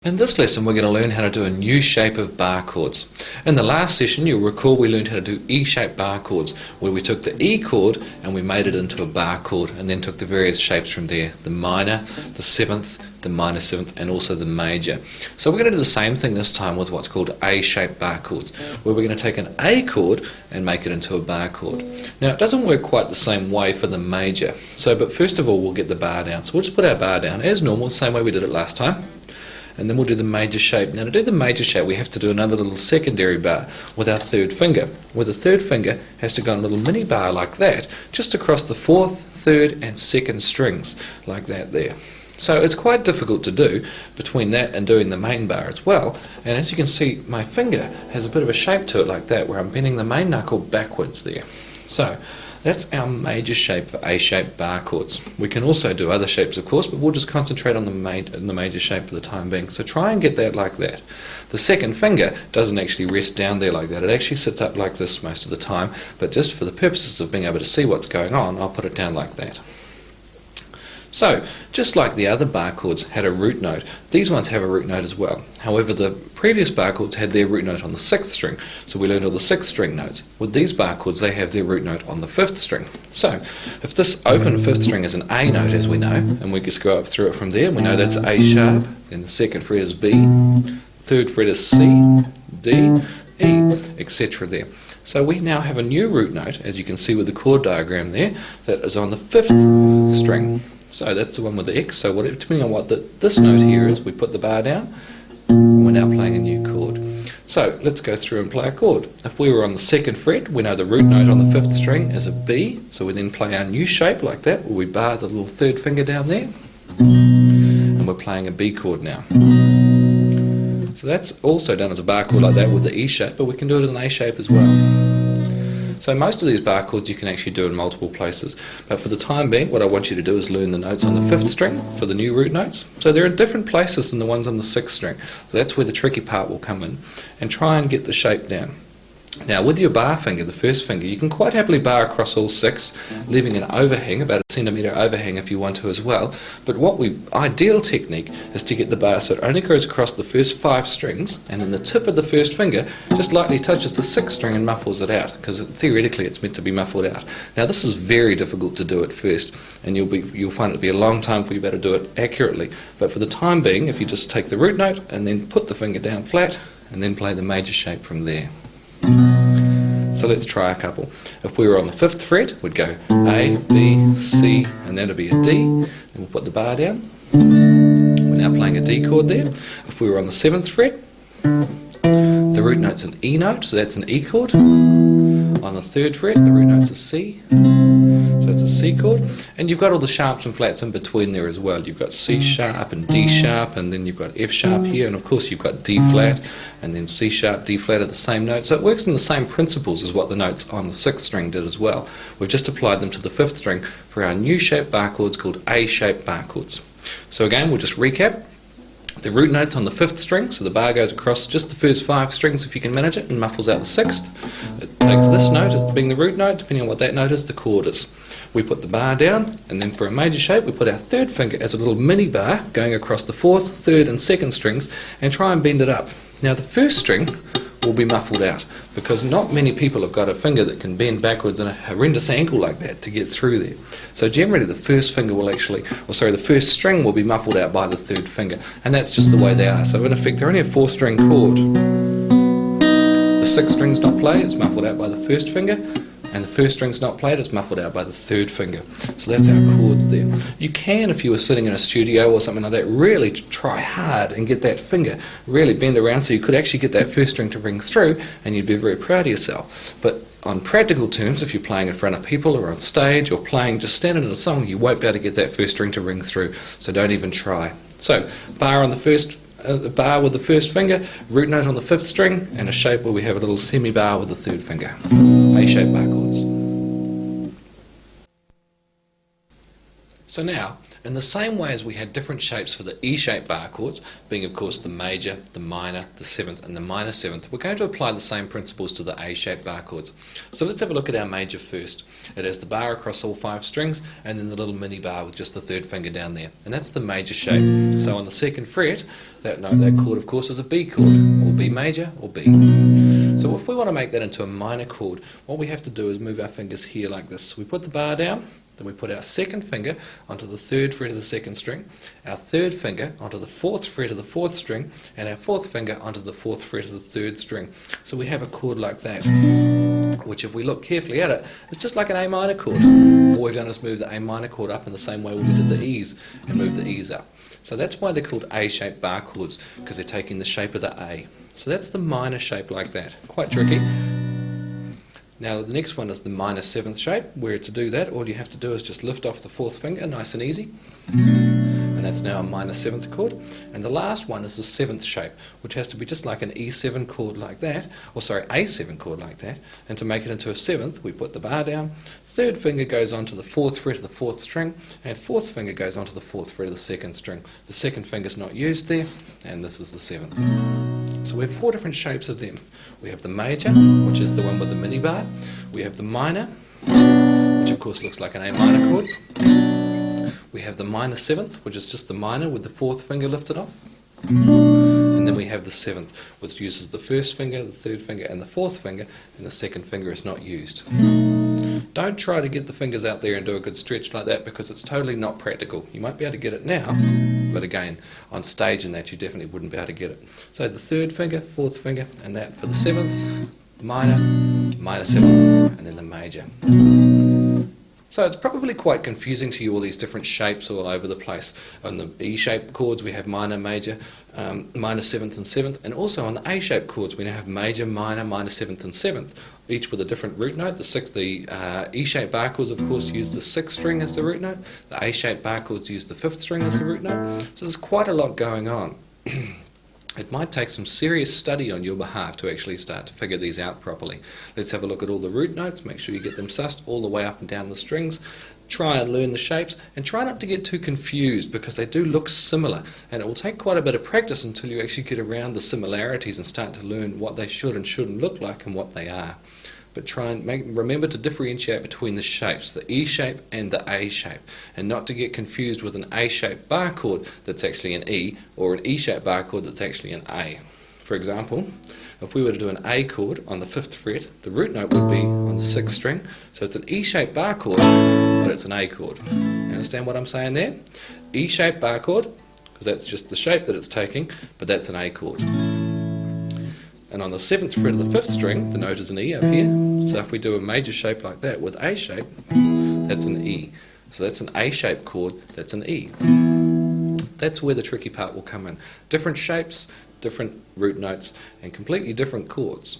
In this lesson we're going to learn how to do a new shape of bar chords. In the last session you'll recall we learned how to do E-shaped bar chords, where we took the E chord and we made it into a bar chord and then took the various shapes from there, the minor, the seventh, the minor seventh and also the major. So we're going to do the same thing this time with what's called A-shaped bar chords, where we're going to take an A chord and make it into a bar chord. Now it doesn't work quite the same way for the major, but first of all we'll get the bar down. So we'll just put our bar down as normal, the same way we did it last time. And then we'll do the major shape. Now to do the major shape we have to do another little secondary bar with our third finger, where the third finger has to go in a little mini bar like that, just across the fourth, third and second strings, like that there. So it's quite difficult to do between that and doing the main bar as well, and as you can see my finger has a bit of a shape to it like that, where I'm bending the main knuckle backwards there. So that's our major shape for A-shaped bar chords. We can also do other shapes of course, but we'll just concentrate on the major shape for the time being. So try and get that like that. The second finger doesn't actually rest down there like that. It actually sits up like this most of the time, but just for the purposes of being able to see what's going on, I'll put it down like that. So, just like the other bar chords had a root note, these ones have a root note as well. However, the previous bar chords had their root note on the 6th string, so we learned all the 6th string notes. With these bar chords, they have their root note on the 5th string. So, if this open 5th string is an A note, as we know, and we just go up through it from there, we know that's A sharp, then the second fret is B, third fret is C, D, E, etc. there. So we now have a new root note, as you can see with the chord diagram there, that is on the 5th string. So that's the one with the X, so depending on what this note here is, we put the bar down, and we're now playing a new chord. So let's go through and play a chord. If we were on the 2nd fret, we know the root note on the 5th string is a B, so we then play our new shape like that, where we bar the little third finger down there, and we're playing a B chord now. So that's also done as a bar chord like that with the E shape, but we can do it in an A shape as well. So most of these bar chords you can actually do in multiple places, but for the time being what I want you to do is learn the notes on the 5th string for the new root notes. So they're in different places than the ones on the 6th string, so that's where the tricky part will come in, and try and get the shape down. Now with your bar finger, the first finger, you can quite happily bar across all 6, leaving an overhang, about a centimetre overhang if you want to as well, but ideal technique is to get the bar so it only goes across the first 5 strings, and then the tip of the first finger just lightly touches the 6th string and muffles it out, because theoretically it's meant to be muffled out. Now this is very difficult to do at first, and you'll find it to be a long time before you better do it accurately, but for the time being, if you just take the root note and then put the finger down flat, and then play the major shape from there. So let's try a couple. If we were on the 5th fret, we'd go A, B, C, and that'd be a D. Then we'll put the bar down. We're now playing a D chord there. If we were on the 7th fret, the root note's an E note, so that's an E chord. On the 3rd fret, the root note's a C, so it's a C chord. And you've got all the sharps and flats in between there as well. You've got C sharp and D sharp, and then you've got F sharp here, and of course you've got D flat, and then C sharp, D flat are the same note. So it works in the same principles as what the notes on the 6th string did as well. We've just applied them to the 5th string for our new shape bar chords called A-shaped bar chords. So again, we'll just recap. The root note's on the 5th string, so the bar goes across just the first 5 strings if you can manage it, and muffles out the 6th. It takes this note as being the root note, depending on what that note is, the chord is. We put the bar down, and then for a major shape we put our 3rd finger as a little mini bar going across the 4th, 3rd and 2nd strings, and try and bend it up. Now the 1st string will be muffled out, because not many people have got a finger that can bend backwards in a horrendous angle like that to get through there. So generally the 1st finger will the 1st string will be muffled out by the 3rd finger, and that's just the way they are. So in effect they're only a 4-string chord. The 6th string's not played, it's muffled out by the 1st finger, and the 1st string's not played, it's muffled out by the 3rd finger. So that's our chords there. You can, if you were sitting in a studio or something like that, really try hard and get that finger really bend around so you could actually get that 1st string to ring through, and you'd be very proud of yourself. But on practical terms, if you're playing in front of people or on stage or playing just standing in a song, you won't be able to get that 1st string to ring through, so don't even try. So bar on the bar with the 1st finger, root note on the 5th string, and a shape where we have a little semi-bar with the 3rd finger. A-shaped bar chords. So now, In the same way as we had different shapes for the E-shaped bar chords, being of course the major, the minor, the 7th and the minor 7th, we're going to apply the same principles to the A-shaped bar chords. So let's have a look at our major first. It has the bar across all 5 strings and then the little mini bar with just the 3rd finger down there. And that's the major shape. So on the 2nd fret, that chord of course is a B chord, or B major or B. So if we want to make that into a minor chord, what we have to do is move our fingers here like this. So we put the bar down, then we put our 2nd finger onto the 3rd fret of the 2nd string, our 3rd finger onto the 4th fret of the 4th string, and our 4th finger onto the 4th fret of the 3rd string. So we have a chord like that, which if we look carefully at it, it's just like an A minor chord. All we've done is move the A minor chord up in the same way we did the E's, and move the E's up. So that's why they're called A-shaped bar chords, because they're taking the shape of the A. So that's the minor shape like that. Quite tricky. Now the next one is the minor 7th shape, where to do that all you have to do is just lift off the 4th finger, nice and easy. And that's now a minor 7th chord. And the last one is the 7th shape, which has to be just like an E7 chord like that, or sorry, A7 chord like that. And to make it into a 7th, we put the bar down, 3rd finger goes onto the 4th fret of the 4th string, and 4th finger goes onto the 4th fret of the 2nd string. The 2nd finger's not used there, and this is the 7th. So we have 4 different shapes of them. We have the major, which is the one with the mini bar. We have the minor, which of course looks like an A minor chord. We have the minor 7th, which is just the minor with the 4th finger lifted off. And then we have the 7th, which uses the 1st finger, the 3rd finger and the 4th finger, and the 2nd finger is not used. Don't try to get the fingers out there and do a good stretch like that, because it's totally not practical. You might be able to get it now, but again, on stage and that you definitely wouldn't be able to get it. So the 3rd finger, 4th finger, and that for the 7th, minor, minor 7th, and then the major. So it's probably quite confusing to you, all these different shapes all over the place. On the E-shaped chords we have minor, major, minor 7th and 7th, and also on the A-shaped chords we now have major, minor, minor 7th and 7th, each with a different root note. The E-shaped bar chords of course use the 6th string as the root note, the A-shaped bar chords use the 5th string as the root note, so there's quite a lot going on. It might take some serious study on your behalf to actually start to figure these out properly. Let's have a look at all the root notes, make sure you get them sussed all the way up and down the strings. Try and learn the shapes, and try not to get too confused, because they do look similar, and it will take quite a bit of practice until you actually get around the similarities and start to learn what they should and shouldn't look like and what they are. But try and remember to differentiate between the shapes, the E shape and the A shape, and not to get confused with an A-shaped bar chord that's actually an E, or an E-shaped bar chord that's actually an A. For example, if we were to do an A chord on the 5th fret, the root note would be on the 6th string, so it's an E-shaped bar chord, but it's an A chord. You understand what I'm saying there? E-shaped bar chord, because that's just the shape that it's taking, but that's an A chord. And on the 7th fret of the 5th string, the note is an E up here. So if we do a major shape like that with A shape, that's an E. So that's an A-shaped chord, that's an E. That's where the tricky part will come in. Different shapes, different root notes, and completely different chords.